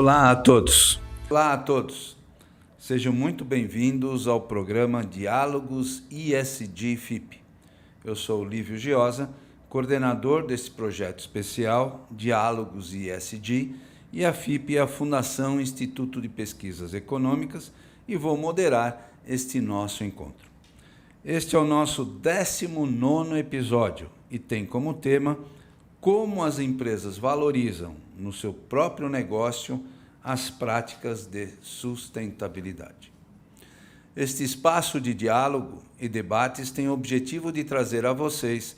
Olá a todos. Olá a todos. Sejam muito bem-vindos ao programa Diálogos ISD FIP. Eu sou Lívio Giosa, coordenador desse projeto especial Diálogos ISD, e a FIP é a Fundação Instituto de Pesquisas Econômicas, e vou moderar este nosso encontro. Este é o nosso 19º episódio e tem como tema como as empresas valorizam no seu próprio negócio as práticas de sustentabilidade. Este espaço de diálogo e debates tem o objetivo de trazer a vocês,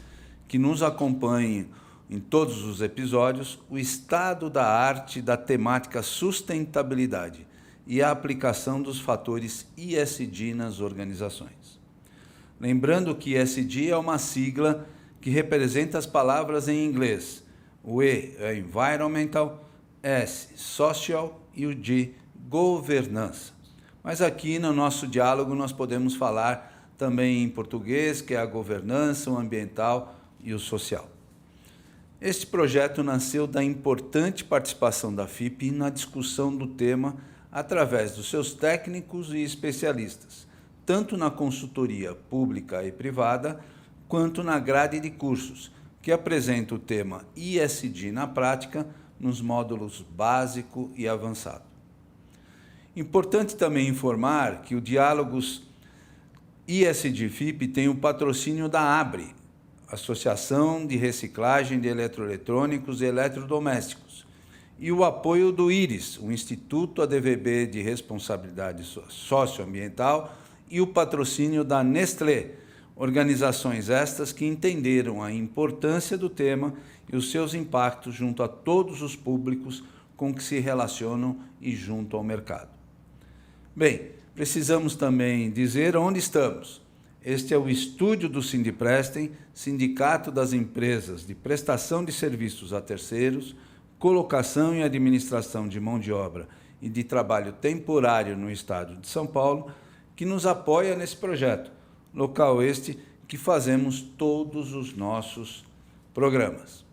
que nos acompanhem em todos os episódios, o estado da arte da temática sustentabilidade e a aplicação dos fatores ISD nas organizações. Lembrando que ISD é uma sigla que representa as palavras em inglês. O E é Environmental, S, Social e o G, Governança. Mas aqui no nosso diálogo nós podemos falar também em português, que é a governança, o ambiental e o social. Este projeto nasceu da importante participação da FIP na discussão do tema através dos seus técnicos e especialistas, tanto na consultoria pública e privada, quanto na grade de cursos, que apresenta o tema ISD na prática nos módulos básico e avançado. Importante também informar que o Diálogos ISD FIP tem o patrocínio da ABRE, Associação de Reciclagem de Eletroeletrônicos e Eletrodomésticos, e o apoio do IRIS, o Instituto ADVB de Responsabilidade Socioambiental, e o patrocínio da Nestlé, organizações estas que entenderam a importância do tema e os seus impactos junto a todos os públicos com que se relacionam e junto ao mercado. Bem, precisamos também dizer onde estamos. Este é o estúdio do Sindiprestem, Sindicato das Empresas de Prestação de Serviços a Terceiros, Colocação e Administração de Mão de Obra e de Trabalho Temporário no Estado de São Paulo, que nos apoia nesse projeto, local este que fazemos todos os nossos programas.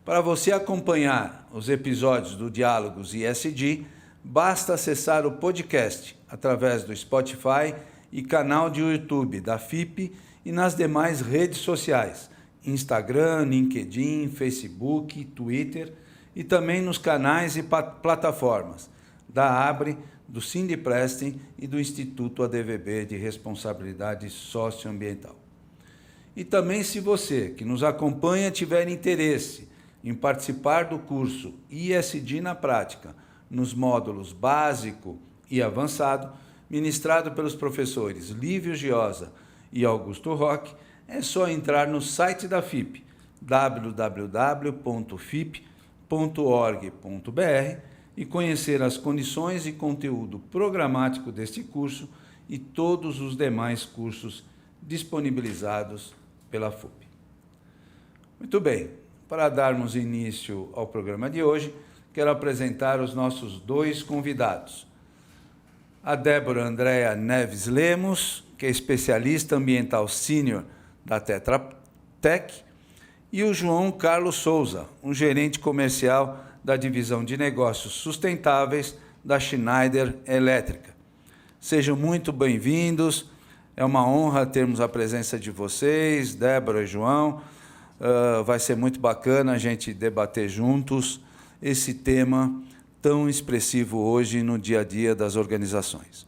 Para você acompanhar os episódios do Diálogos ISD, basta acessar o podcast através do Spotify e canal de YouTube da FIP e nas demais redes sociais, Instagram, LinkedIn, Facebook, Twitter e também nos canais e plataformas da ABRE, do Sindiprestem e do Instituto ADVB de Responsabilidade Socioambiental. E também, se você que nos acompanha tiver interesse em participar do curso ISD na Prática, nos módulos básico e avançado, ministrado pelos professores Lívio Giosa e Augusto Roque, é só entrar no site da FIP, www.fip.org.br, e conhecer as condições e conteúdo programático deste curso e todos os demais cursos disponibilizados pela FUP. Muito bem, para darmos início ao programa de hoje, quero apresentar os nossos dois convidados. A Débora Andréa Neves Lemos, que é especialista ambiental sênior da Tetra Tech, e o João Carlos Souza, um gerente comercial da Divisão de Negócios Sustentáveis da Schneider Elétrica. Sejam muito bem-vindos, é uma honra termos a presença de vocês, Débora e João. Vai ser muito bacana a gente debater juntos esse tema tão expressivo hoje no dia a dia das organizações.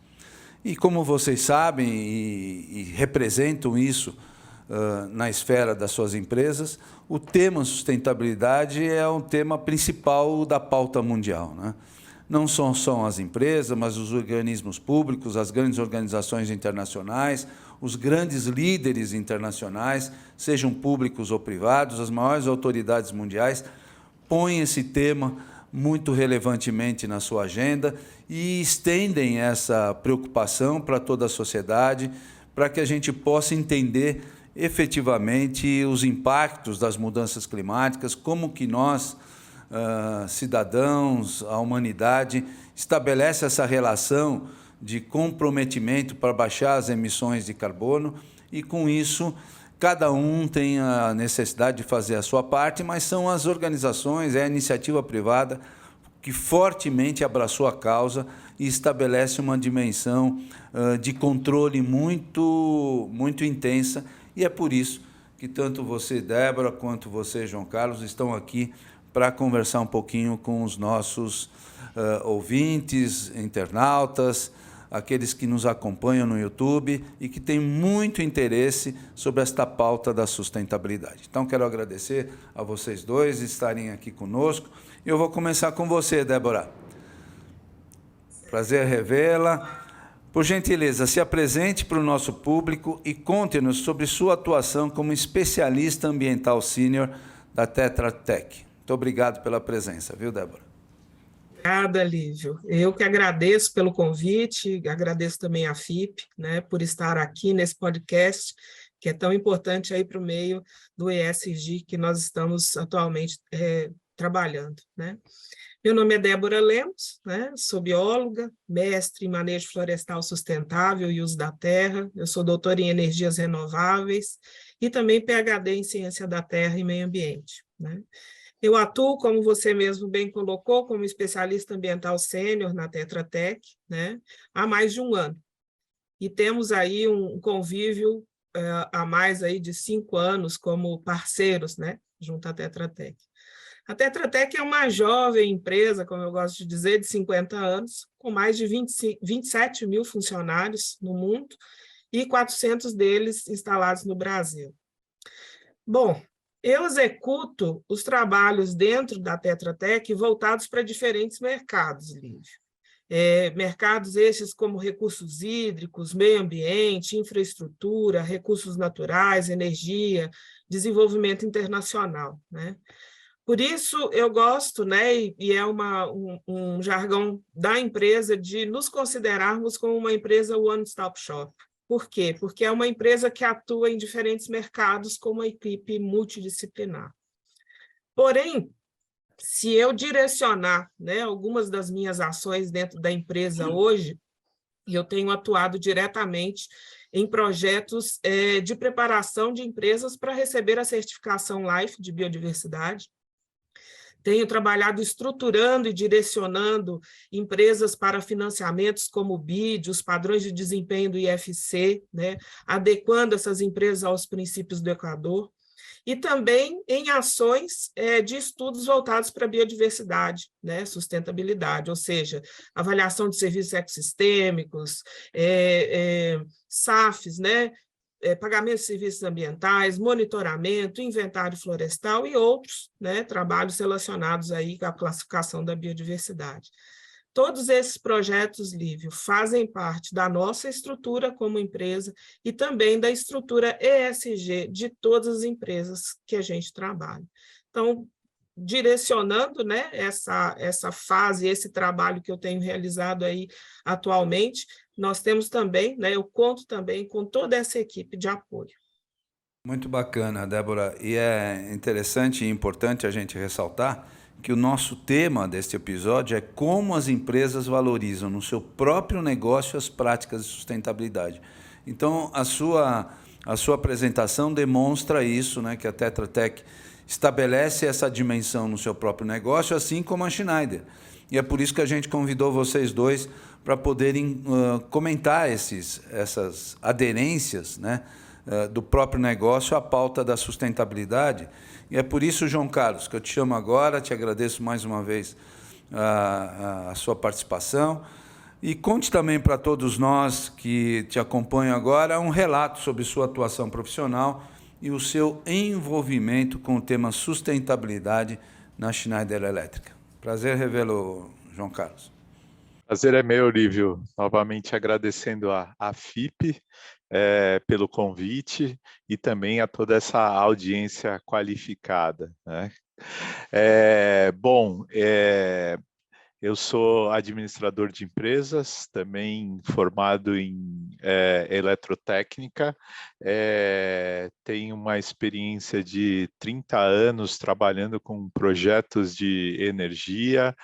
E como vocês sabem e representam isso na esfera das suas empresas, o tema sustentabilidade é um tema principal da pauta mundial, né? Não são as empresas, mas os organismos públicos, as grandes organizações internacionais, os grandes líderes internacionais, sejam públicos ou privados, as maiores autoridades mundiais, põem esse tema muito relevantemente na sua agenda e estendem essa preocupação para toda a sociedade, para que a gente possa entender efetivamente os impactos das mudanças climáticas, como que nós, cidadãos, a humanidade, estabelece essa relação de comprometimento para baixar as emissões de carbono e, com isso, cada um tem a necessidade de fazer a sua parte, mas são as organizações, é a iniciativa privada que fortemente abraçou a causa e estabelece uma dimensão de controle muito intensa, e é por isso que tanto você, Débora, quanto você, João Carlos, estão aqui para conversar um pouquinho com os nossos ouvintes, internautas, aqueles que nos acompanham no YouTube e que têm muito interesse sobre esta pauta da sustentabilidade. Então, quero agradecer a vocês dois estarem aqui conosco. Eu vou começar com você, Débora. Prazer revê-la. Por gentileza, se apresente para o nosso público e conte-nos sobre sua atuação como especialista ambiental sênior da Tetra Tech. Muito obrigado pela presença, viu, Débora? Obrigada, Lívio. Eu que agradeço pelo convite, agradeço também à FIP, né, por estar aqui nesse podcast, que é tão importante aí para o meio do ESG que nós estamos atualmente trabalhando, né? Meu nome é Débora Lemos, né? Sou bióloga, mestre em manejo florestal sustentável e uso da terra, eu sou doutora em energias renováveis e também PhD em ciência da terra e meio ambiente, né? Eu atuo, como você mesmo bem colocou, como especialista ambiental sênior na Tetra Tech, né, há mais de um ano. E temos aí um convívio há mais aí de 5 anos como parceiros, né, junto à Tetra Tech. A Tetra Tech é uma jovem empresa, como eu gosto de dizer, de 50 anos, com mais de 27 mil funcionários no mundo e 400 deles instalados no Brasil. Bom, eu executo os trabalhos dentro da Tetra Tech voltados para diferentes mercados, Lívio. Mercados esses como recursos hídricos, meio ambiente, infraestrutura, recursos naturais, energia, desenvolvimento internacional, né? Por isso, eu gosto, né, e é um jargão da empresa de nos considerarmos como uma empresa one-stop shop. Por quê? Porque é uma empresa que atua em diferentes mercados com uma equipe multidisciplinar. Porém, se eu direcionar, né, algumas das minhas ações dentro da empresa hoje, e eu tenho atuado diretamente em projetos de preparação de empresas para receber a certificação Life de biodiversidade. Tenho trabalhado estruturando e direcionando empresas para financiamentos como o BID, os padrões de desempenho do IFC, né, adequando essas empresas aos princípios do Equador, e também em ações de estudos voltados para a biodiversidade, né, sustentabilidade, ou seja, avaliação de serviços ecossistêmicos, SAFs, né, pagamento de serviços ambientais, monitoramento, inventário florestal e outros, né, trabalhos relacionados aí com a classificação da biodiversidade. Todos esses projetos, Lívio, fazem parte da nossa estrutura como empresa e também da estrutura ESG de todas as empresas que a gente trabalha. Então, direcionando, né, essa fase, esse trabalho que eu tenho realizado aí atualmente, nós temos também, né, eu conto também com toda essa equipe de apoio. Muito bacana, Débora. E é interessante e importante a gente ressaltar que o nosso tema deste episódio é como as empresas valorizam no seu próprio negócio as práticas de sustentabilidade. Então, a sua apresentação demonstra isso, né, que a Tetra Tech estabelece essa dimensão no seu próprio negócio, assim como a Schneider. E é por isso que a gente convidou vocês dois para poderem comentar essas aderências, né, do próprio negócio à pauta da sustentabilidade. E é por isso, João Carlos, que eu te chamo agora, te agradeço mais uma vez a sua participação. E conte também para todos nós que te acompanham agora um relato sobre sua atuação profissional e o seu envolvimento com o tema sustentabilidade na Schneider Elétrica. Prazer revê-lo, João Carlos. Prazer é meu, Lívio. Novamente agradecendo a FIP pelo convite e também a toda essa audiência qualificada, né? Eu sou administrador de empresas, também formado em eletrotécnica, tenho uma experiência de 30 anos trabalhando com projetos de energia,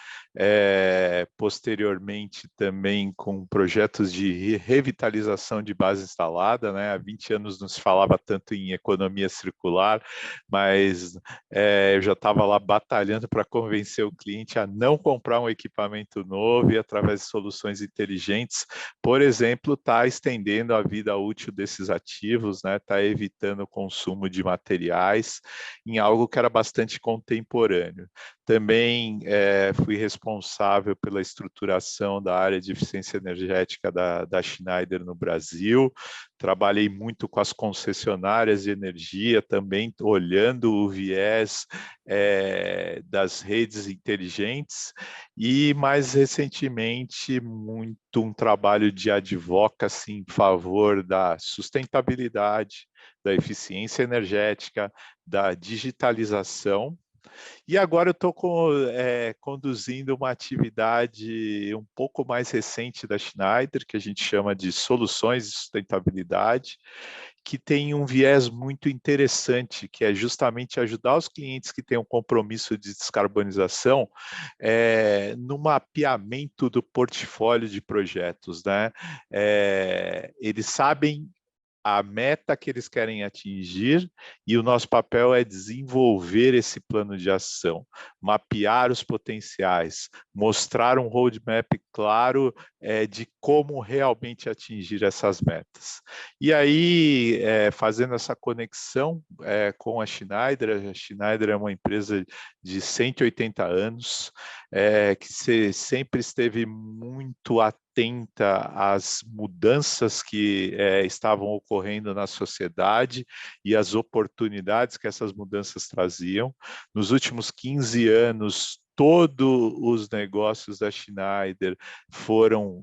posteriormente também com projetos de revitalização de base instalada, né? Há 20 anos não se falava tanto em economia circular, mas eu já estava lá batalhando para convencer o cliente a não comprar um equipamento novo e, através de soluções inteligentes, por exemplo, está estendendo a vida útil desses ativos, né? Está evitando o consumo de materiais em algo que era bastante contemporâneo. Também fui responsável pela estruturação da área de eficiência energética da Schneider no Brasil. Trabalhei muito com as concessionárias de energia, também olhando o viés das redes inteligentes e, mais recentemente, muito um trabalho de advocacy em favor da sustentabilidade, da eficiência energética, da digitalização. E agora eu estou conduzindo uma atividade um pouco mais recente da Schneider, que a gente chama de Soluções de Sustentabilidade, que tem um viés muito interessante, que é justamente ajudar os clientes que têm um compromisso de descarbonização no mapeamento do portfólio de projetos, né? Eles sabem a meta que eles querem atingir e o nosso papel é desenvolver esse plano de ação, mapear os potenciais, mostrar um roadmap claro de como realmente atingir essas metas. E aí, fazendo essa conexão com a Schneider é uma empresa de 180 anos, que sempre esteve muito atenta às mudanças que estavam ocorrendo na sociedade e às oportunidades que essas mudanças traziam. Nos últimos 15 anos, todos os negócios da Schneider foram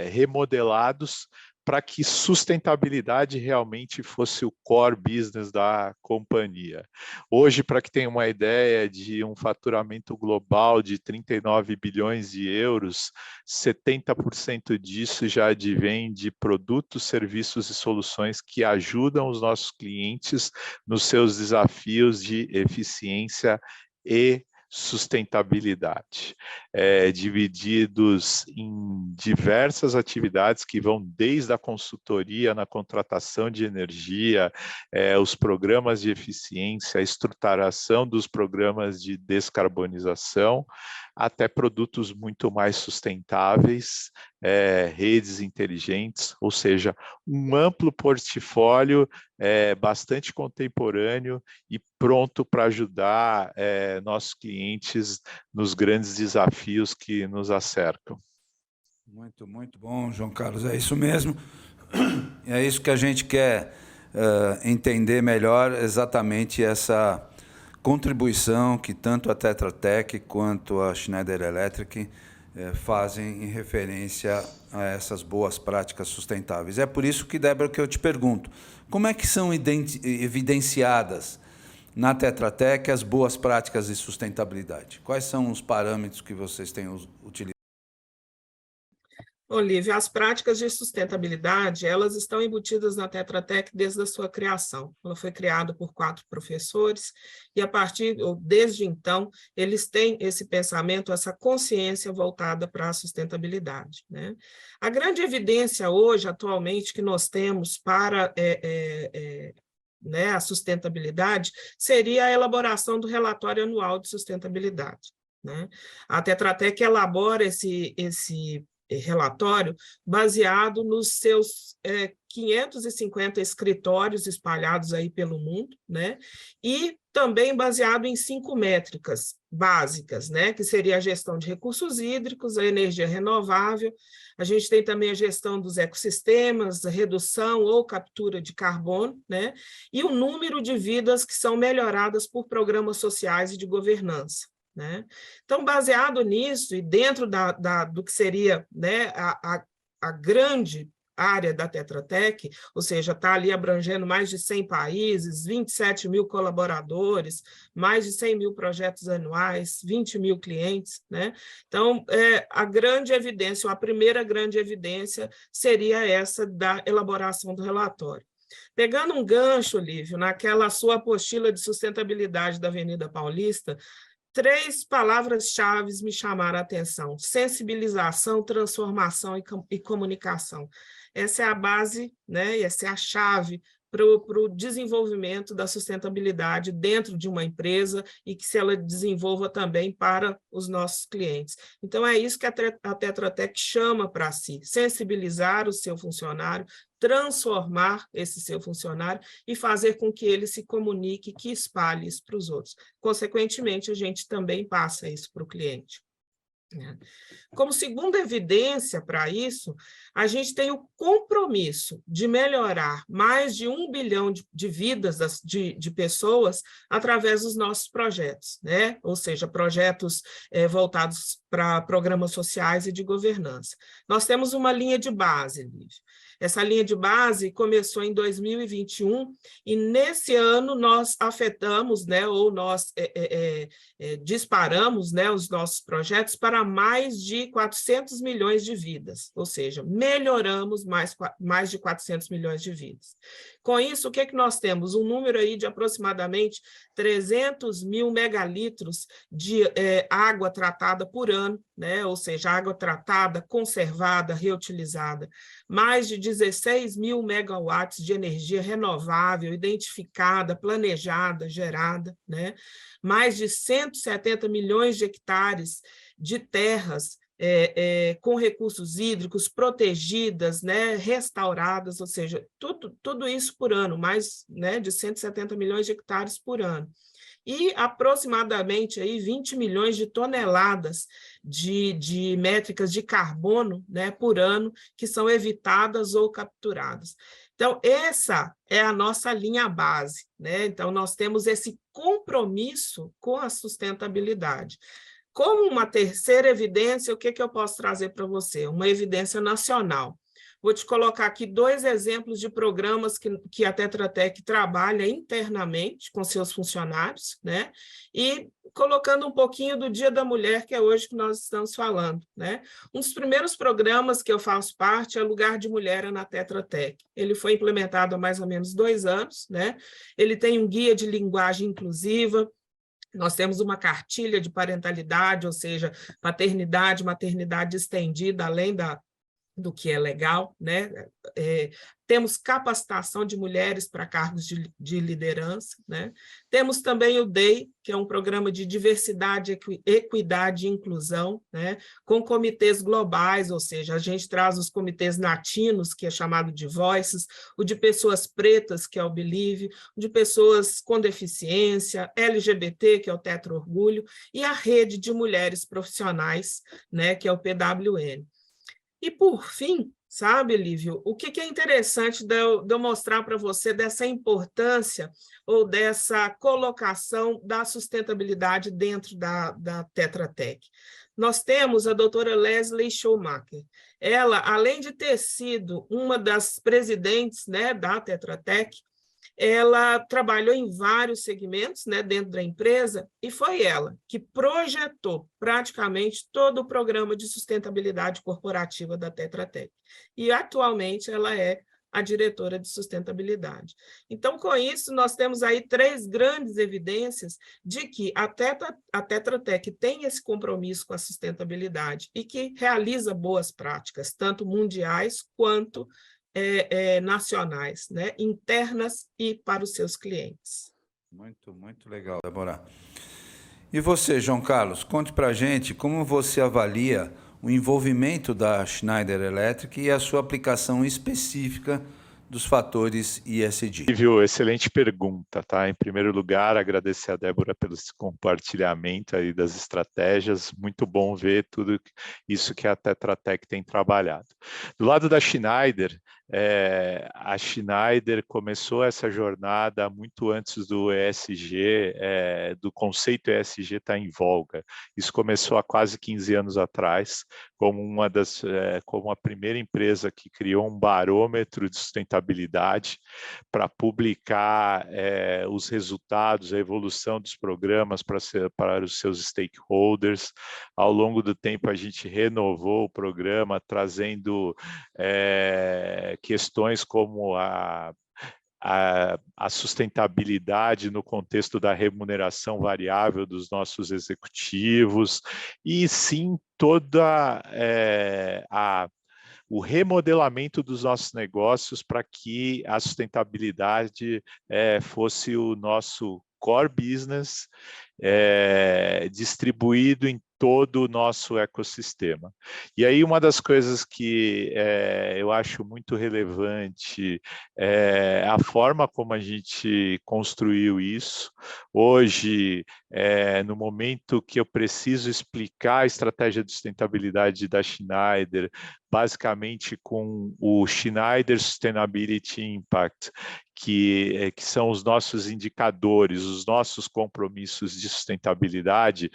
remodelados para que sustentabilidade realmente fosse o core business da companhia. Hoje, para que tenha uma ideia de um faturamento global de 39 bilhões de euros, 70% disso já advém de produtos, serviços e soluções que ajudam os nossos clientes nos seus desafios de eficiência e sustentabilidade, divididos em diversas atividades que vão desde a consultoria na contratação de energia, os programas de eficiência, a estruturação dos programas de descarbonização, até produtos muito mais sustentáveis, redes inteligentes, ou seja, um amplo portfólio bastante contemporâneo e pronto para ajudar nossos clientes nos grandes desafios que nos acercam. Muito, muito bom, João Carlos, é isso mesmo. É isso que a gente quer entender melhor, exatamente essa contribuição que tanto a Tetra Tech quanto a Schneider Electric fazem em referência a essas boas práticas sustentáveis. É por isso que, Débora, que eu te pergunto, como é que são evidenciadas na Tetra Tech as boas práticas de sustentabilidade? Quais são os parâmetros que vocês têm utilizado? Olívia, as práticas de sustentabilidade, elas estão embutidas na Tetra Tech desde a sua criação. Ela foi criada por 4 professores e, desde então, eles têm esse pensamento, essa consciência voltada para a sustentabilidade, né? A grande evidência hoje, atualmente, que nós temos para a sustentabilidade seria a elaboração do relatório anual de sustentabilidade, né? A Tetra Tech elabora esse relatório baseado nos seus 550 escritórios espalhados aí pelo mundo, né? E também baseado em 5 métricas básicas, né? Que seria a gestão de recursos hídricos, a energia renovável, a gente tem também a gestão dos ecossistemas, a redução ou captura de carbono, né? E o número de vidas que são melhoradas por programas sociais e de governança, né? Então, baseado nisso e dentro do que seria, né, a grande área da Tetra Tech, ou seja, está ali abrangendo mais de 100 países, 27 mil colaboradores, mais de 100 mil projetos anuais, 20 mil clientes, né? Então, a grande evidência, ou a primeira grande evidência, seria essa da elaboração do relatório. Pegando um gancho, Lívio, naquela sua apostila de sustentabilidade da Avenida Paulista, 3 palavras-chave me chamaram a atenção: sensibilização, transformação e comunicação. Essa é a base, né? Essa é a chave para o desenvolvimento da sustentabilidade dentro de uma empresa e que se ela desenvolva também para os nossos clientes. Então, é isso que a Tetra Tech chama para si: sensibilizar o seu funcionário, transformar esse seu funcionário e fazer com que ele se comunique, que espalhe isso para os outros. Consequentemente, a gente também passa isso para o cliente. Como segunda evidência para isso, a gente tem o compromisso de melhorar mais de 1 bilhão de vidas de pessoas através dos nossos projetos, né? Ou seja, projetos voltados para programas sociais e de governança. Nós temos uma linha de base, Lívia. Essa linha de base começou em 2021 e nesse ano nós afetamos, né, ou nós disparamos, né, os nossos projetos para mais de 400 milhões de vidas, ou seja, melhoramos mais de 400 milhões de vidas. Com isso, o que nós temos? Um número aí de aproximadamente 300 mil megalitros de água tratada por ano, né? Ou seja, água tratada, conservada, reutilizada. Mais de 16 mil megawatts de energia renovável, identificada, planejada, gerada, né? Mais de 170 milhões de hectares de terras com recursos hídricos protegidas, né, restauradas, ou seja, tudo isso por ano, mais, né, de 170 milhões de hectares por ano. E aproximadamente aí 20 milhões de toneladas de métricas de carbono, né, por ano, que são evitadas ou capturadas. Então, essa é a nossa linha base, né? Então, nós temos esse compromisso com a sustentabilidade. Como uma terceira evidência, o que eu posso trazer para você? Uma evidência nacional. Vou te colocar aqui 2 exemplos de programas que a Tetra Tech trabalha internamente com seus funcionários, né? E colocando um pouquinho do Dia da Mulher, que é hoje que nós estamos falando, né? Um dos primeiros programas que eu faço parte é Lugar de Mulher na Tetra Tech. Ele foi implementado há mais ou menos 2 anos, né? Ele tem um guia de linguagem inclusiva. Nós temos uma cartilha de parentalidade, ou seja, paternidade, maternidade estendida, além do que é legal, né? Temos capacitação de mulheres para cargos de liderança, né? Temos também o DEI, que é um programa de diversidade, equidade e inclusão, né? Com comitês globais, ou seja, a gente traz os comitês latinos, que é chamado de Voices, o de pessoas pretas, que é o Believe, o de pessoas com deficiência, LGBT, que é o Tetra Orgulho, e a rede de mulheres profissionais, né? Que é o PWN. E, por fim, sabe, Lívio, o que é interessante de eu mostrar para você dessa importância ou dessa colocação da sustentabilidade dentro da Tetra Tech? Nós temos a doutora Leslie Schumacher. Ela, além de ter sido uma das presidentes, né, da Tetra Tech, ela trabalhou em vários segmentos, né, dentro da empresa, e foi ela que projetou praticamente todo o programa de sustentabilidade corporativa da Tetra Tech. E, atualmente, ela é a diretora de sustentabilidade. Então, com isso, nós temos aí 3 grandes evidências de que a Tetra Tech tem esse compromisso com a sustentabilidade e que realiza boas práticas, tanto mundiais quanto nacionais, né, internas e para os seus clientes. Muito, muito legal, Débora. E você, João Carlos, conte para a gente como você avalia o envolvimento da Schneider Electric e a sua aplicação específica dos fatores ESG. Lívio, excelente pergunta, tá? Em primeiro lugar, agradecer a Débora pelo compartilhamento aí das estratégias. Muito bom ver tudo isso que a Tetra Tech tem trabalhado. Do lado da Schneider, A Schneider começou essa jornada muito antes do ESG, do conceito ESG estar em voga. Isso começou há quase 15 anos atrás, como a primeira empresa que criou um barômetro de sustentabilidade para publicar os resultados, a evolução dos programas para os seus stakeholders. Ao longo do tempo, a gente renovou o programa, trazendo questões como a sustentabilidade no contexto da remuneração variável dos nossos executivos, e sim toda o remodelamento dos nossos negócios para que a sustentabilidade fosse o nosso core business, distribuído em todo o nosso ecossistema. E aí uma das coisas que eu acho muito relevante é a forma como a gente construiu isso. Hoje, no momento que eu preciso explicar a estratégia de sustentabilidade da Schneider, basicamente com o Schneider Sustainability Impact, que são os nossos indicadores, os nossos compromissos de sustentabilidade,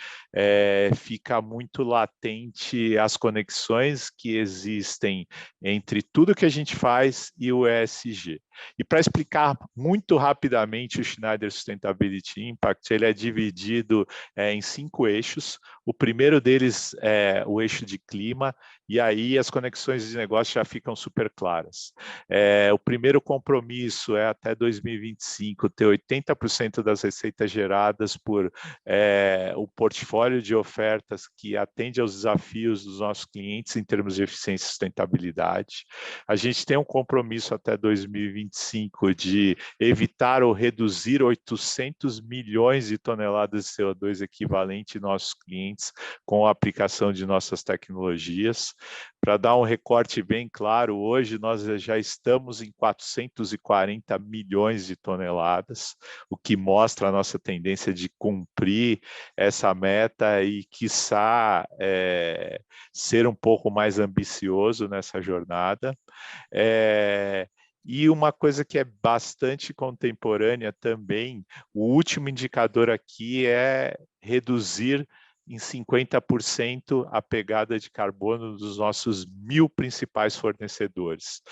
fica muito latente as conexões que existem entre tudo que a gente faz e o ESG. E para explicar muito rapidamente o Schneider Sustainability Impact, ele é dividido em 5 eixos. O primeiro deles é o eixo de clima, e aí as conexões de negócio já ficam super claras. O primeiro compromisso é até 2025 ter 80% das receitas geradas por o portfólio de ofertas que atende aos desafios dos nossos clientes em termos de eficiência e sustentabilidade. A gente tem um compromisso até 2025 de evitar ou reduzir 800 milhões de toneladas de CO2 equivalente em nossos clientes com a aplicação de nossas tecnologias. Para dar um recorte bem claro, hoje nós já estamos em 440 milhões de toneladas, o que mostra a nossa tendência de cumprir essa meta e, quiçá, ser um pouco mais ambicioso nessa jornada. E uma coisa que é bastante contemporânea também, o último indicador aqui é reduzir em 50% a pegada de carbono dos nossos 1.000 principais fornecedores.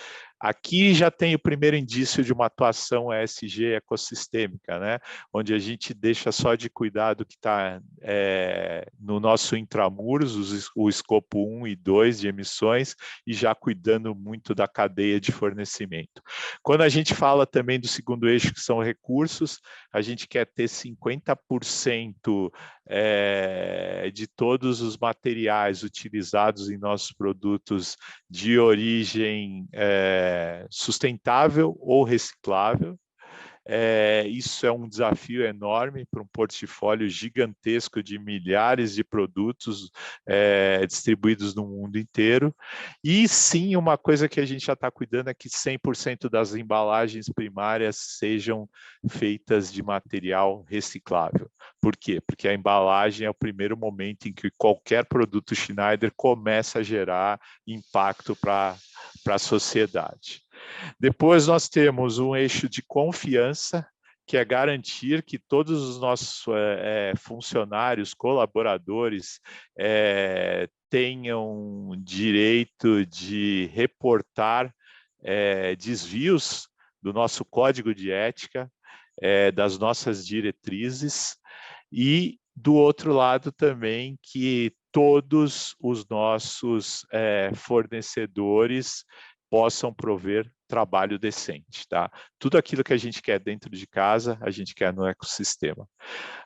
Aqui já tem o primeiro indício de uma atuação ESG ecossistêmica, né? Onde a gente deixa só de cuidar do que está no nosso intramuros, o escopo 1 e 2 de emissões, e já cuidando muito da cadeia de fornecimento. Quando a gente fala também do segundo eixo, que são recursos, a gente quer ter 50% de todos os materiais utilizados em nossos produtos de origem sustentável ou reciclável. Isso é um desafio enorme para um portfólio gigantesco de milhares de produtos distribuídos no mundo inteiro. E sim, uma coisa que a gente já está cuidando é que 100% das embalagens primárias sejam feitas de material reciclável. Por quê? Porque a embalagem é o primeiro momento em que qualquer produto Schneider começa a gerar impacto para a sociedade. Depois nós temos um eixo de confiança, que é garantir que todos os nossos funcionários, colaboradores, tenham direito de reportar desvios do nosso código de ética, das nossas diretrizes, e do outro lado também que todos os nossos fornecedores possam prover trabalho decente, tá? Tudo aquilo que a gente quer dentro de casa, a gente quer no ecossistema.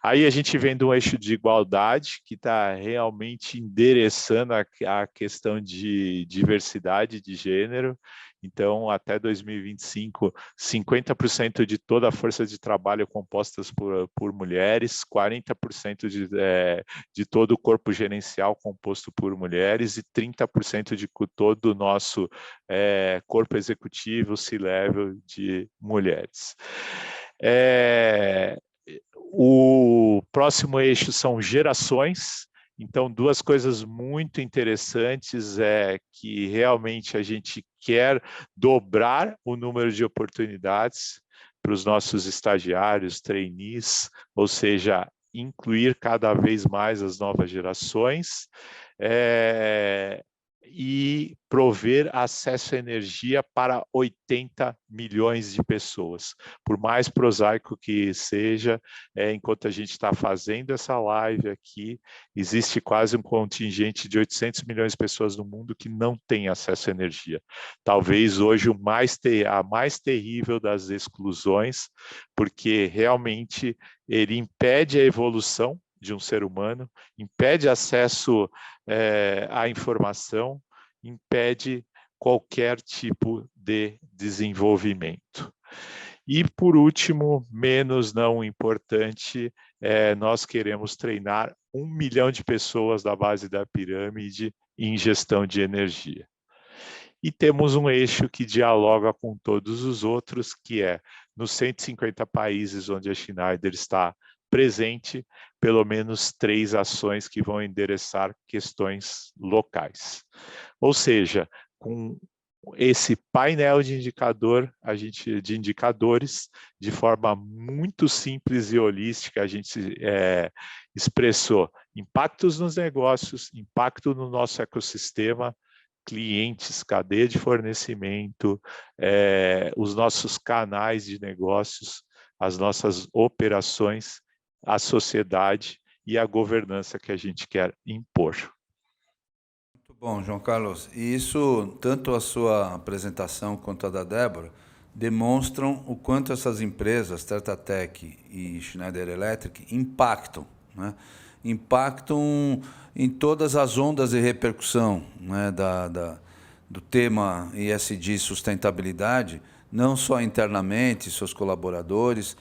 Aí a gente vem de um eixo de igualdade, que está realmente endereçando a questão de diversidade de gênero. Então, até 2025, 50% de toda a força de trabalho compostas por mulheres, 40% de todo o corpo gerencial composto por mulheres e 30% de todo o nosso corpo executivo, C-level, de mulheres. O próximo eixo são gerações. Então, duas coisas muito interessantes é que realmente a gente quer dobrar o número de oportunidades para os nossos estagiários, trainees, ou seja, incluir cada vez mais as novas gerações, e prover acesso à energia para 80 milhões de pessoas. Por mais prosaico que seja, enquanto a gente está fazendo essa live aqui, existe quase um contingente de 800 milhões de pessoas no mundo que não tem acesso à energia. Talvez hoje a mais terrível das exclusões, porque realmente ele impede a evolução de um ser humano, impede acesso à informação, impede qualquer tipo de desenvolvimento. E, por último, menos não importante, nós queremos treinar 1 milhão de pessoas da base da pirâmide em gestão de energia. E temos um eixo que dialoga com todos os outros, que é, nos 150 países onde a Schneider está presente, pelo menos 3 ações que vão endereçar questões locais. Ou seja, com esse painel de indicadores, de forma muito simples e holística, a gente expressou impactos nos negócios, impacto no nosso ecossistema, clientes, cadeia de fornecimento, os nossos canais de negócios, as nossas operações, a sociedade e a governança que a gente quer impor. Muito bom, João Carlos. E isso, tanto a sua apresentação quanto a da Débora, demonstram o quanto essas empresas, TetraTech e Schneider Electric, impactam, né? Impactam em todas as ondas de repercussão, né, do tema ESG sustentabilidade, não só internamente, seus colaboradores,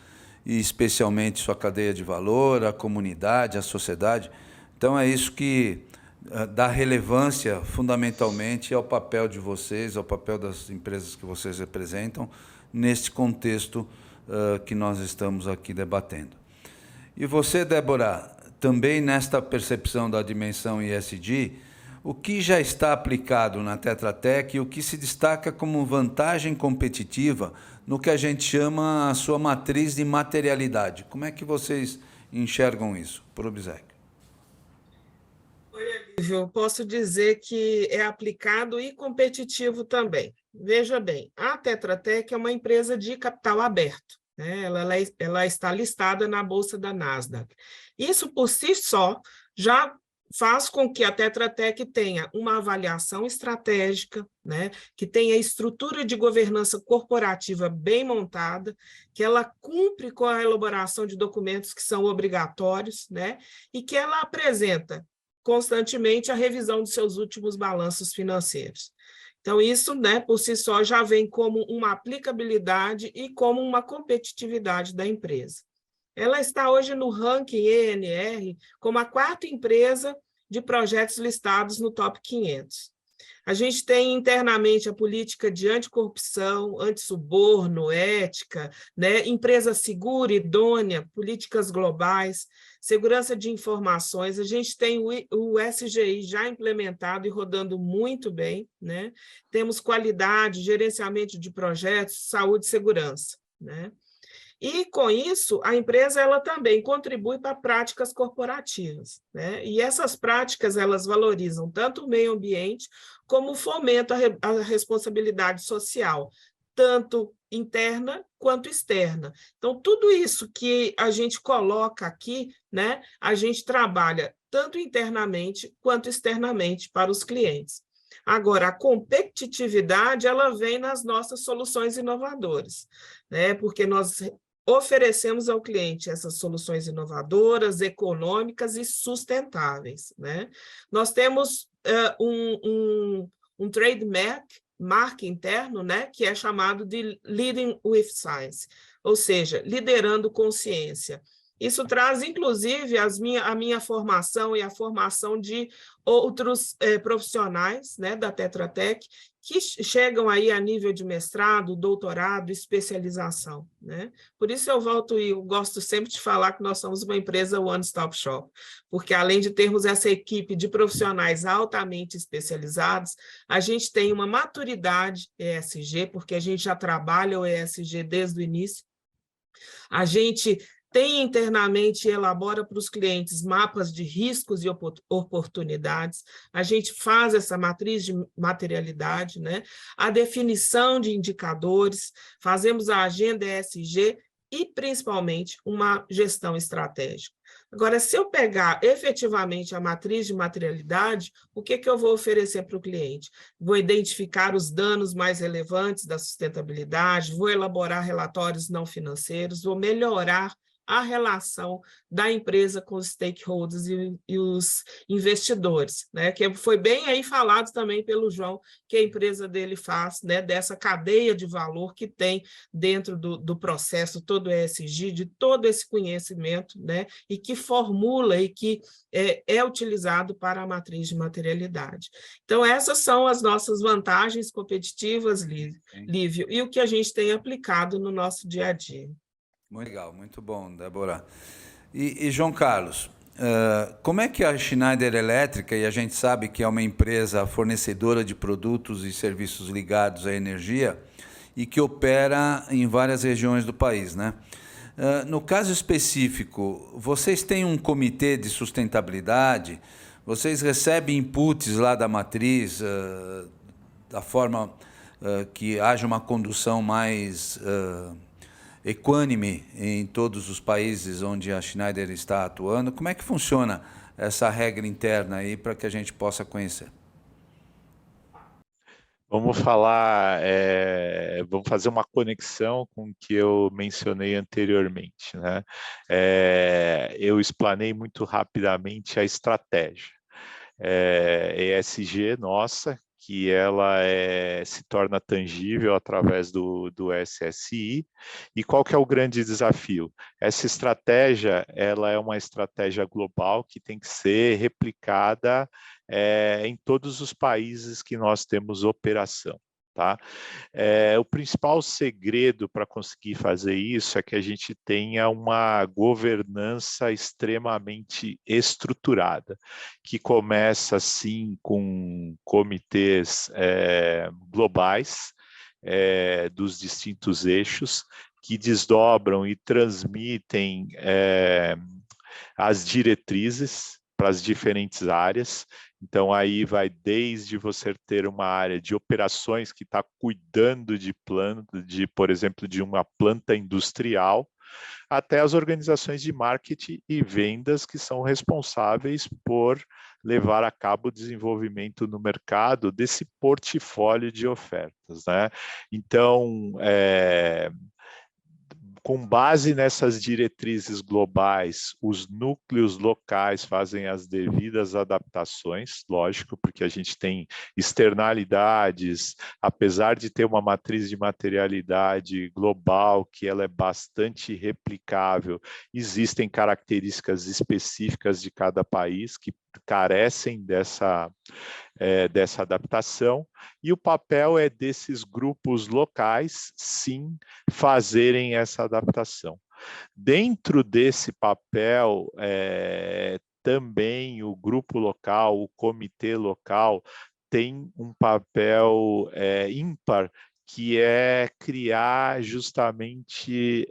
e especialmente sua cadeia de valor, a comunidade, a sociedade. Então é isso que dá relevância fundamentalmente ao papel de vocês, ao papel das empresas que vocês representam, neste contexto que nós estamos aqui debatendo. E você, Débora, também nesta percepção da dimensão ESG, o que já está aplicado na TetraTech e o que se destaca como vantagem competitiva no que a gente chama a sua matriz de materialidade? Como é que vocês enxergam isso, por Obséquio? Eu posso dizer que é aplicado e competitivo também. Veja bem, a TetraTech é uma empresa de capital aberto, né? Ela está listada na Bolsa da Nasdaq. Isso, por si só, já faz com que a TetraTech tenha uma avaliação estratégica, né? Que tenha estrutura de governança corporativa bem montada, que ela cumpre com a elaboração de documentos que são obrigatórios, né? E que ela apresenta constantemente a revisão de seus últimos balanços financeiros. Então, isso, né, por si só, já vem como uma aplicabilidade e como uma competitividade da empresa. Ela está hoje no ranking ENR como a 4ª empresa de projetos listados no Top 500. A gente tem internamente a política de anticorrupção, antissuborno, ética, né? Empresa segura, idônea, políticas globais, segurança de informações. A gente tem o SGI já implementado e rodando muito bem, né? Temos qualidade, gerenciamento de projetos, saúde e segurança, né? E, com isso, a empresa ela também contribui para práticas corporativas, né? E essas práticas elas valorizam tanto o meio ambiente como fomentam a responsabilidade social, tanto interna quanto externa. Então, tudo isso que a gente coloca aqui, né, a gente trabalha tanto internamente quanto externamente para os clientes. Agora, a competitividade ela vem nas nossas soluções inovadoras, né? Porque nós oferecemos ao cliente essas soluções inovadoras, econômicas e sustentáveis, né? Nós temos um trademark, marca interno, né, que é chamado de Leading with Science, ou seja, liderando consciência. Isso traz, inclusive, a minha formação e a formação de outros profissionais, né, da Tetra Tech, que chegam aí a nível de mestrado, doutorado, especialização, né? Por isso eu volto e eu gosto sempre de falar que nós somos uma empresa one-stop shop, porque além de termos essa equipe de profissionais altamente especializados, a gente tem uma maturidade ESG, porque a gente já trabalha o ESG desde o início. A gente tem internamente e elabora para os clientes mapas de riscos e oportunidades, a gente faz essa matriz de materialidade, né? A definição de indicadores, fazemos a agenda ESG e, principalmente, uma gestão estratégica. Agora, se eu pegar efetivamente a matriz de materialidade, o que eu vou oferecer para o cliente? Vou identificar os danos mais relevantes da sustentabilidade, vou elaborar relatórios não financeiros, vou melhorar a relação da empresa com os stakeholders e os investidores, né? Que foi bem aí falado também pelo João, que a empresa dele faz, né? Dessa cadeia de valor que tem dentro do processo todo o ESG, de todo esse conhecimento, né? E que formula e que é utilizado para a matriz de materialidade. Então, essas são as nossas vantagens competitivas, Lívio, e o que a gente tem aplicado no nosso dia a dia. Muito legal, muito bom, Débora. E João Carlos, como é que a Schneider Elétrica, e a gente sabe que é uma empresa fornecedora de produtos e serviços ligados à energia e que opera em várias regiões do país, né? No caso específico, vocês têm um comitê de sustentabilidade? Vocês recebem inputs lá da matriz, da forma que haja uma condução mais equânime em todos os países onde a Schneider está atuando? Como é que funciona essa regra interna aí para que a gente possa conhecer? Vamos falar, vamos fazer uma conexão com o que eu mencionei anteriormente, né? Eu explanei muito rapidamente a estratégia. ESG nossa, que ela se torna tangível através do SSI. E qual que é o grande desafio? Essa estratégia, ela é uma estratégia global que tem que ser replicada em todos os países que nós temos operação. Tá? O principal segredo para conseguir fazer isso é que a gente tenha uma governança extremamente estruturada, que começa, assim, com comitês globais dos distintos eixos, que desdobram e transmitem as diretrizes para as diferentes áreas. Então, aí vai desde você ter uma área de operações que está cuidando de por exemplo, de uma planta industrial, até as organizações de marketing e vendas que são responsáveis por levar a cabo o desenvolvimento no mercado desse portfólio de ofertas, né? Então, com base nessas diretrizes globais, os núcleos locais fazem as devidas adaptações, lógico, porque a gente tem externalidades, apesar de ter uma matriz de materialidade global, que ela é bastante replicável, existem características específicas de cada país que carecem dessa adaptação, e o papel é desses grupos locais, sim, fazerem essa adaptação. Dentro desse papel, também o grupo local, o comitê local, tem um papel ímpar, que é criar justamente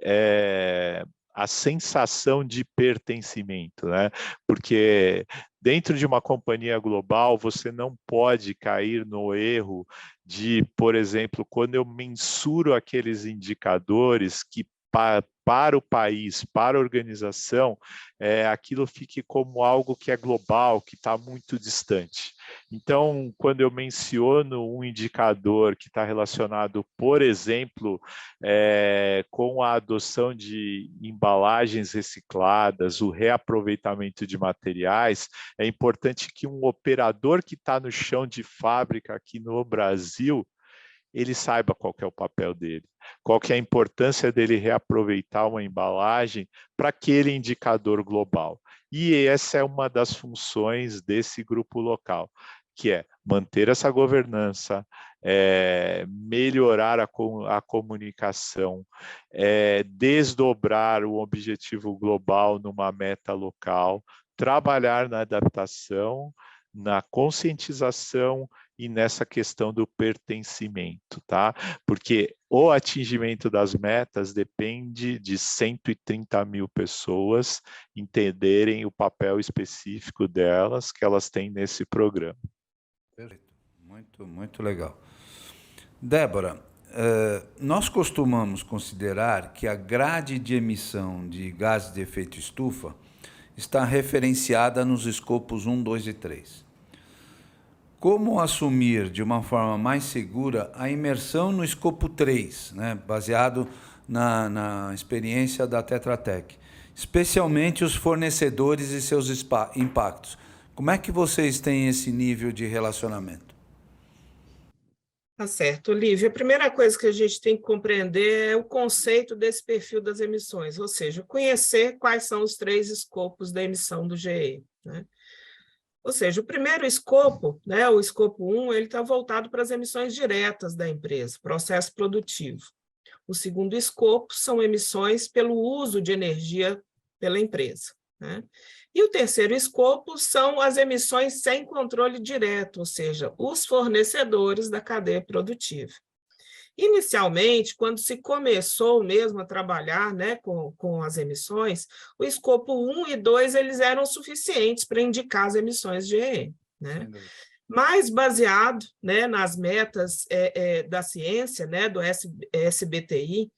a sensação de pertencimento, né? Porque dentro de uma companhia global, você não pode cair no erro de, por exemplo, quando eu mensuro aqueles indicadores que para o país, para a organização, aquilo fique como algo que é global, que está muito distante. Então, quando eu menciono um indicador que está relacionado, por exemplo, com a adoção de embalagens recicladas, o reaproveitamento de materiais, é importante que um operador que está no chão de fábrica aqui no Brasil ele saiba qual que é o papel dele, qual que é a importância dele reaproveitar uma embalagem para aquele indicador global. E essa é uma das funções desse grupo local, que é manter essa governança, melhorar a comunicação, desdobrar o objetivo global numa meta local, trabalhar na adaptação, na conscientização e nessa questão do pertencimento, tá? Porque o atingimento das metas depende de 130 mil pessoas entenderem o papel específico delas que elas têm nesse programa. Perfeito, muito, muito legal. Débora, nós costumamos considerar que a grade de emissão de gases de efeito estufa está referenciada nos escopos 1, 2 e 3. Como assumir de uma forma mais segura a imersão no escopo 3, né, baseado na experiência da Tetra Tech, especialmente os fornecedores e seus impactos? Como é que vocês têm esse nível de relacionamento? Tá certo, Lívia. A primeira coisa que a gente tem que compreender é o conceito desse perfil das emissões, ou seja, conhecer quais são os 3 escopos da emissão do GE, né? Ou seja, o primeiro escopo, né, o escopo 1, ele está voltado para as emissões diretas da empresa, processo produtivo. O segundo escopo são emissões pelo uso de energia pela empresa, né? E o terceiro escopo são as emissões sem controle direto, ou seja, os fornecedores da cadeia produtiva. Inicialmente, quando se começou mesmo a trabalhar, né, com as emissões, o escopo 1 e 2 eles eram suficientes para indicar as emissões de GE, né? Mas baseado, né, nas metas da ciência, né, do SBTI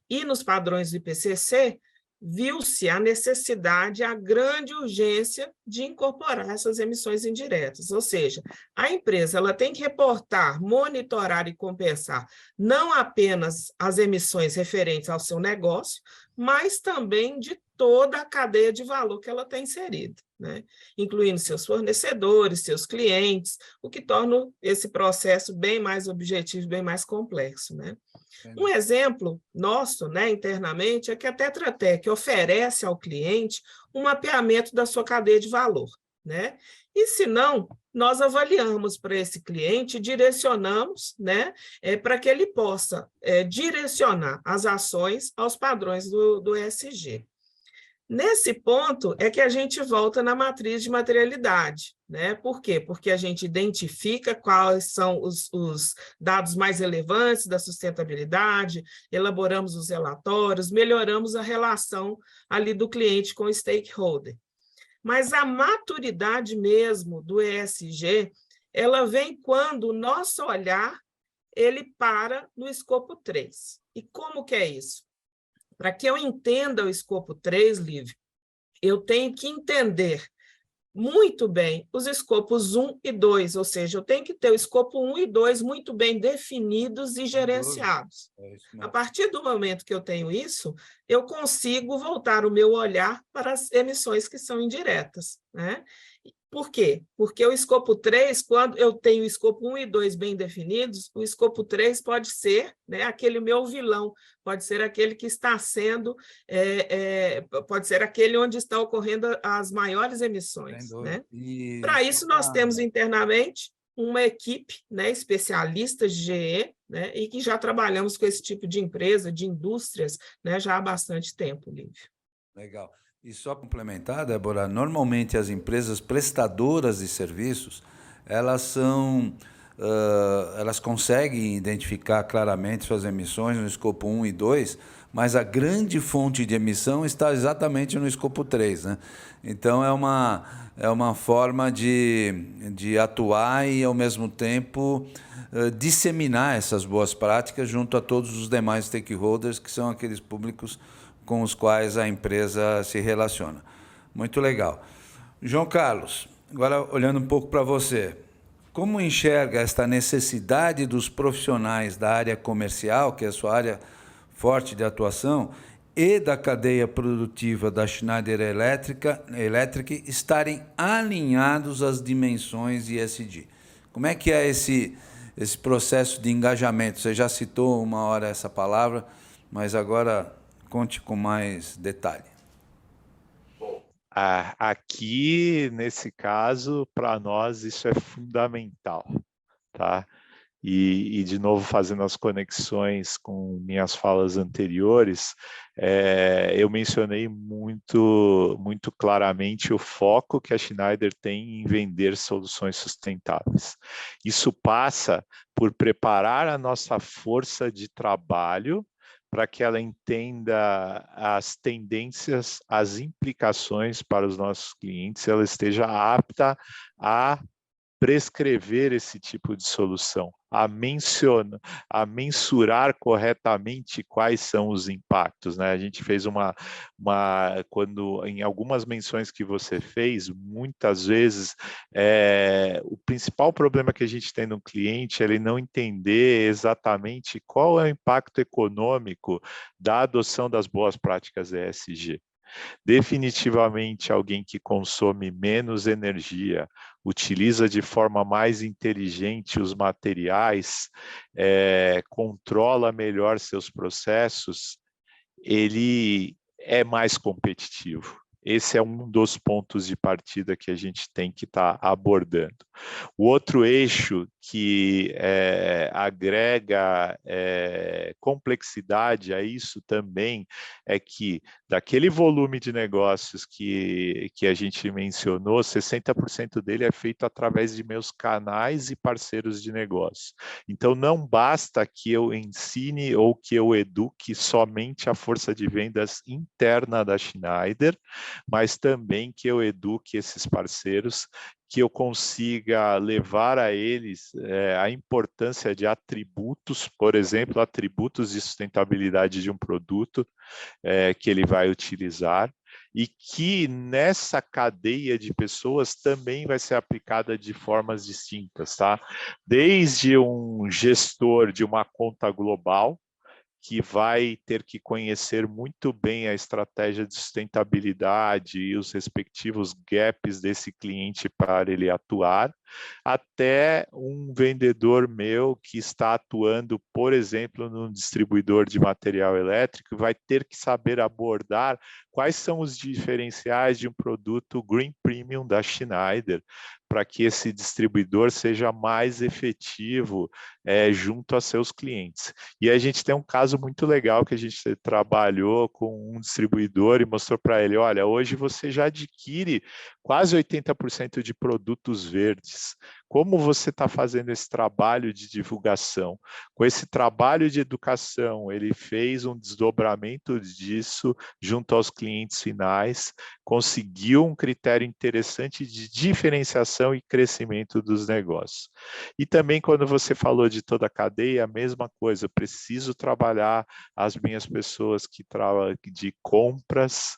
e nos padrões do IPCC, viu-se a necessidade, a grande urgência de incorporar essas emissões indiretas, ou seja, a empresa ela tem que reportar, monitorar e compensar não apenas as emissões referentes ao seu negócio, mas também de toda a cadeia de valor que ela tem inserido, né? Incluindo seus fornecedores, seus clientes, o que torna esse processo bem mais objetivo, bem mais complexo, né? Um exemplo nosso, né, internamente, é que a Tetra Tech oferece ao cliente um mapeamento da sua cadeia de valor, né? E se não, nós avaliamos para esse cliente, direcionamos, né, para que ele possa direcionar as ações aos padrões do ESG. Nesse ponto é que a gente volta na matriz de materialidade, né? Por quê? Porque a gente identifica quais são os dados mais relevantes da sustentabilidade, elaboramos os relatórios, melhoramos a relação ali do cliente com o stakeholder. Mas a maturidade mesmo do ESG, ela vem quando o nosso olhar ele para no escopo 3. E como que é isso? Para que eu entenda o escopo 3, Lívia, eu tenho que entender muito bem os escopos 1 e 2, ou seja, eu tenho que ter o escopo 1 e 2 muito bem definidos e gerenciados. A partir do momento que eu tenho isso, eu consigo voltar o meu olhar para as emissões que são indiretas, né? Por quê? Porque o escopo 3, quando eu tenho o escopo 1 e 2 bem definidos, o escopo 3 pode ser, né, aquele meu vilão, pode ser aquele que está sendo, pode ser aquele onde está ocorrendo as maiores emissões, né? Para isso, nós temos internamente uma equipe, né, especialistas de GE, né, e que já trabalhamos com esse tipo de empresa, de indústrias, né, já há bastante tempo, Lívio. Legal. E só complementar, Débora, normalmente as empresas prestadoras de serviços, elas conseguem identificar claramente suas emissões no escopo 1 e 2, mas a grande fonte de emissão está exatamente no escopo 3, né? Então, é uma forma de atuar e, ao mesmo tempo, disseminar essas boas práticas junto a todos os demais stakeholders, que são aqueles públicos com os quais a empresa se relaciona. Muito legal. João Carlos, agora olhando um pouco para você, como enxerga esta necessidade dos profissionais da área comercial, que é a sua área forte de atuação, e da cadeia produtiva da Schneider Electric estarem alinhados às dimensões ESG? Como é que é esse processo de engajamento. Você já citou uma hora essa palavra, mas agora conte com mais detalhe. Aqui, nesse caso, para nós isso é fundamental, tá? E, de novo, fazendo as conexões com minhas falas anteriores, eu mencionei muito claramente o foco que a Schneider tem em vender soluções sustentáveis. Isso passa por preparar a nossa força de trabalho para que ela entenda as tendências, as implicações para os nossos clientes, ela esteja apta a prescrever esse tipo de solução, a mensurar corretamente quais são os impactos, né? A gente fez quando em algumas menções que você fez, muitas vezes o principal problema que a gente tem no cliente é ele não entender exatamente qual é o impacto econômico da adoção das boas práticas ESG. Definitivamente alguém que consome menos energia, utiliza de forma mais inteligente os materiais, controla melhor seus processos, ele é mais competitivo. Esse é um dos pontos de partida que a gente tem que estar abordando. O outro eixo que agrega complexidade a isso também é que daquele volume de negócios que a gente mencionou, 60% dele é feito através de meus canais e parceiros de negócio. Então não basta que eu ensine ou que eu eduque somente a força de vendas interna da Schneider, mas também que eu eduque esses parceiros, que eu consiga levar a eles a importância de atributos, por exemplo, atributos de sustentabilidade de um produto que ele vai utilizar, e que nessa cadeia de pessoas também vai ser aplicada de formas distintas, tá? Desde um gestor de uma conta global, que vai ter que conhecer muito bem a estratégia de sustentabilidade e os respectivos gaps desse cliente para ele atuar, até um vendedor meu que está atuando, por exemplo, num distribuidor de material elétrico, vai ter que saber abordar quais são os diferenciais de um produto Green Premium da Schneider, para que esse distribuidor seja mais efetivo junto a seus clientes. E a gente tem um caso muito legal que a gente trabalhou com um distribuidor e mostrou para ele, olha, hoje você já adquire quase 80% de produtos verdes. Como você está fazendo esse trabalho de divulgação? Com esse trabalho de educação, ele fez um desdobramento disso junto aos clientes finais, conseguiu um critério interessante de diferenciação e crescimento dos negócios. E também quando você falou de toda a cadeia, a mesma coisa, eu preciso trabalhar as minhas pessoas que trabalham de compras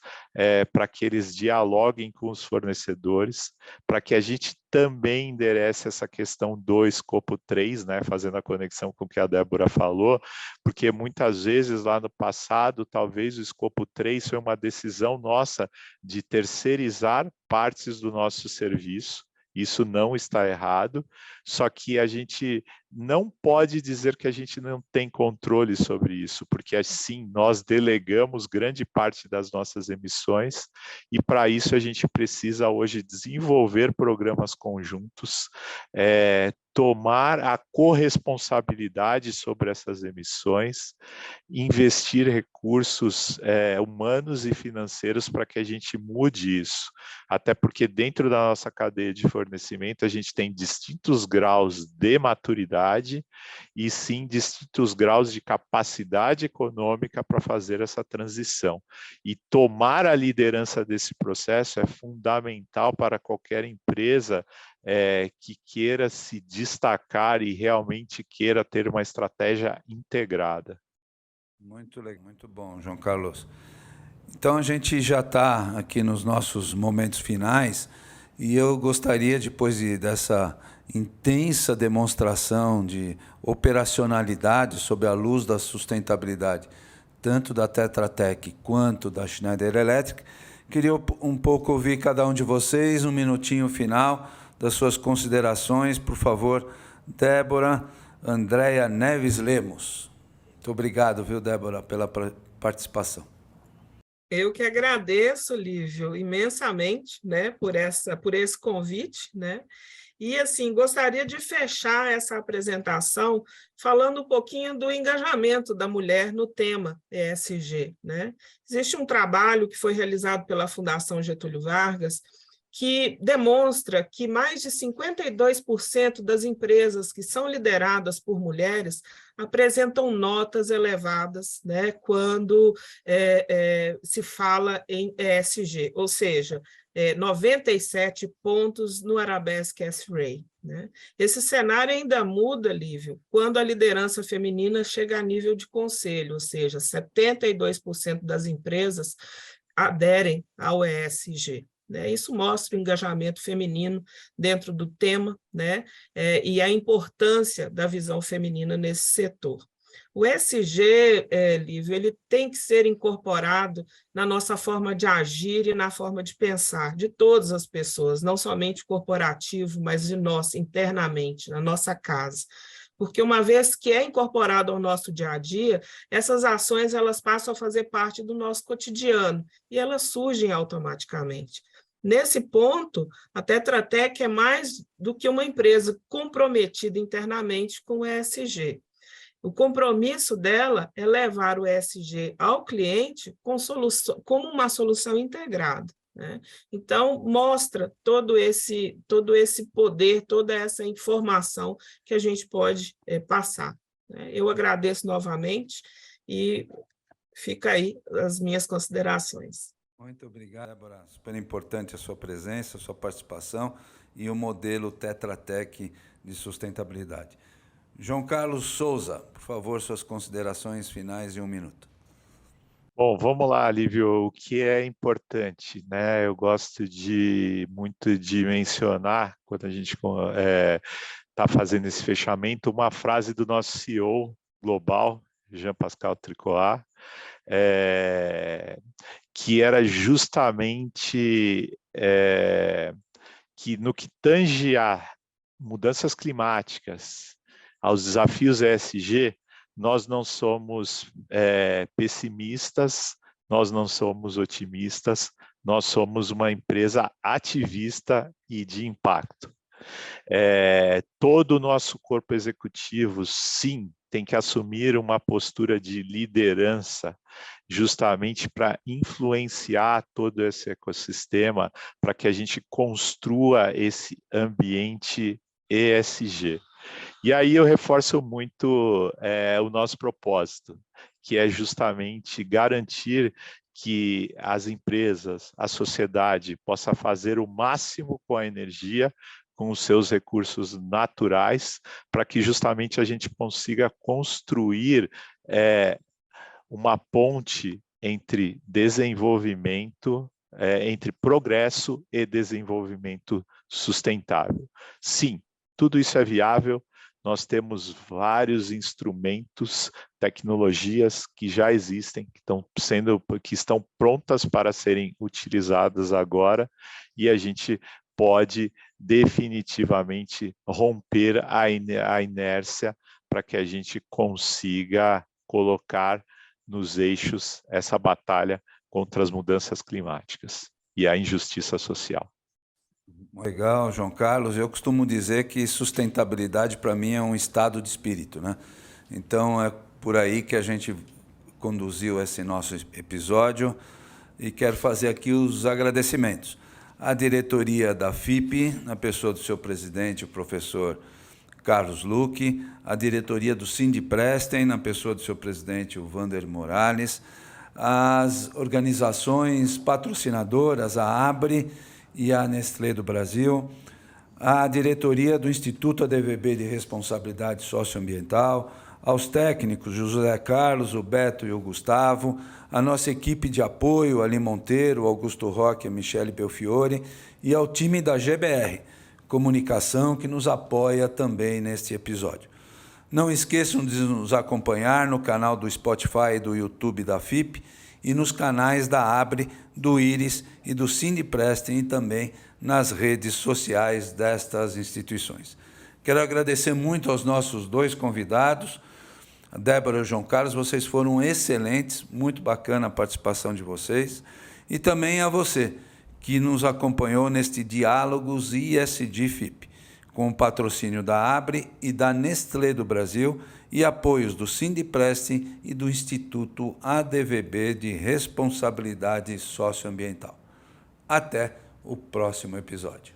para que eles dialoguem com os fornecedores, para que a gente também enderece essa questão do escopo 3, né, fazendo a conexão com o que a Débora falou, porque muitas vezes lá no passado, talvez o escopo 3 foi uma decisão nossa de terceirizar partes do nosso serviço. Isso não está errado, só que a gente não pode dizer que a gente não tem controle sobre isso, porque assim nós delegamos grande parte das nossas emissões e para isso a gente precisa hoje desenvolver programas conjuntos, tomar a corresponsabilidade sobre essas emissões, investir recursos humanos e financeiros para que a gente mude isso. Até porque dentro da nossa cadeia de fornecimento a gente tem distintos graus de maturidade e sim distintos graus de capacidade econômica para fazer essa transição. E tomar a liderança desse processo é fundamental para qualquer empresa que queira se destacar e realmente queira ter uma estratégia integrada. Muito legal, muito bom, João Carlos. Então, a gente já está aqui nos nossos momentos finais e eu gostaria, depois dessa intensa demonstração de operacionalidade sob a luz da sustentabilidade, tanto da Tetra Tech quanto da Schneider Electric, queria um pouco ouvir cada um de vocês, um minutinho final das suas considerações, por favor. Débora, Andréia Neves Lemos. Muito obrigado, viu, Débora, pela participação. Eu que agradeço, Lívio, imensamente, né, por esse convite, né? E, assim, gostaria de fechar essa apresentação falando um pouquinho do engajamento da mulher no tema ESG, né? Existe um trabalho que foi realizado pela Fundação Getúlio Vargas que demonstra que mais de 52% das empresas que são lideradas por mulheres apresentam notas elevadas, né, quando se fala em ESG, ou seja, 97 pontos no Arabesque S-Ray. Né? Esse cenário ainda muda, Lívio, quando a liderança feminina chega a nível de conselho, ou seja, 72% das empresas aderem ao ESG. Né? Isso mostra o engajamento feminino dentro do tema, né? E a importância da visão feminina nesse setor. O ESG, Lívio, ele tem que ser incorporado na nossa forma de agir e na forma de pensar de todas as pessoas, não somente corporativo, mas de nós, internamente, na nossa casa. Porque uma vez que é incorporado ao nosso dia a dia, essas ações elas passam a fazer parte do nosso cotidiano e elas surgem automaticamente. Nesse ponto, a Tetra Tech é mais do que uma empresa comprometida internamente com o ESG. O compromisso dela é levar o ESG ao cliente como uma solução integrada. Né? Então, mostra todo esse poder, toda essa informação que a gente pode passar. Né? Eu agradeço novamente e fica aí as minhas considerações. Muito obrigado, Débora. Super importante a sua presença, a sua participação e o modelo Tetra Tech de sustentabilidade. João Carlos Souza, por favor, suas considerações finais em 1 minuto. Bom, vamos lá, Lívio, o que é importante, né? Eu gosto muito de mencionar, quando a gente está fazendo esse fechamento, uma frase do nosso CEO global, Jean-Pascal Tricoire, que era justamente que no que tange a mudanças climáticas, aos desafios ESG, nós não somos pessimistas, nós não somos otimistas, nós somos uma empresa ativista e de impacto. Todo o nosso corpo executivo, sim, tem que assumir uma postura de liderança, justamente para influenciar todo esse ecossistema, para que a gente construa esse ambiente ESG. E aí eu reforço muito o nosso propósito, que é justamente garantir que as empresas, a sociedade, possa fazer o máximo com a energia, com os seus recursos naturais, para que justamente a gente consiga construir uma ponte entre desenvolvimento, entre progresso e desenvolvimento sustentável. Sim, tudo isso é viável, nós temos vários instrumentos, tecnologias que já existem, que estão prontas para serem utilizadas agora, e a gente pode definitivamente romper a inércia para que a gente consiga colocar nos eixos essa batalha contra as mudanças climáticas e a injustiça social. Legal, João Carlos. Eu costumo dizer que sustentabilidade para mim é um estado de espírito, né? Então é por aí que a gente conduziu esse nosso episódio e quero fazer aqui os agradecimentos. A diretoria da FIP, na pessoa do seu presidente, o professor Carlos Luque, a diretoria do Sindiprestem, na pessoa do seu presidente, o Wander Morales, as organizações patrocinadoras, a ABRE e a Nestlé do Brasil, a diretoria do Instituto ADVB de Responsabilidade Socioambiental, aos técnicos José Carlos, o Beto e o Gustavo, a nossa equipe de apoio, Ali Monteiro, Augusto Roque, a Michele Belfiore, e ao time da GBR Comunicação, que nos apoia também neste episódio. Não esqueçam de nos acompanhar no canal do Spotify e do YouTube da FIP e nos canais da ABRE, do IRIS e do Sindiprestem e também nas redes sociais destas instituições. Quero agradecer muito aos nossos dois convidados, a Débora e o João Carlos, vocês foram excelentes, muito bacana a participação de vocês, e também a você, que nos acompanhou neste Diálogos ISD-FIP, com o patrocínio da ABRE e da Nestlé do Brasil e apoios do Sindiprest e do Instituto ADVB de Responsabilidade Socioambiental. Até o próximo episódio.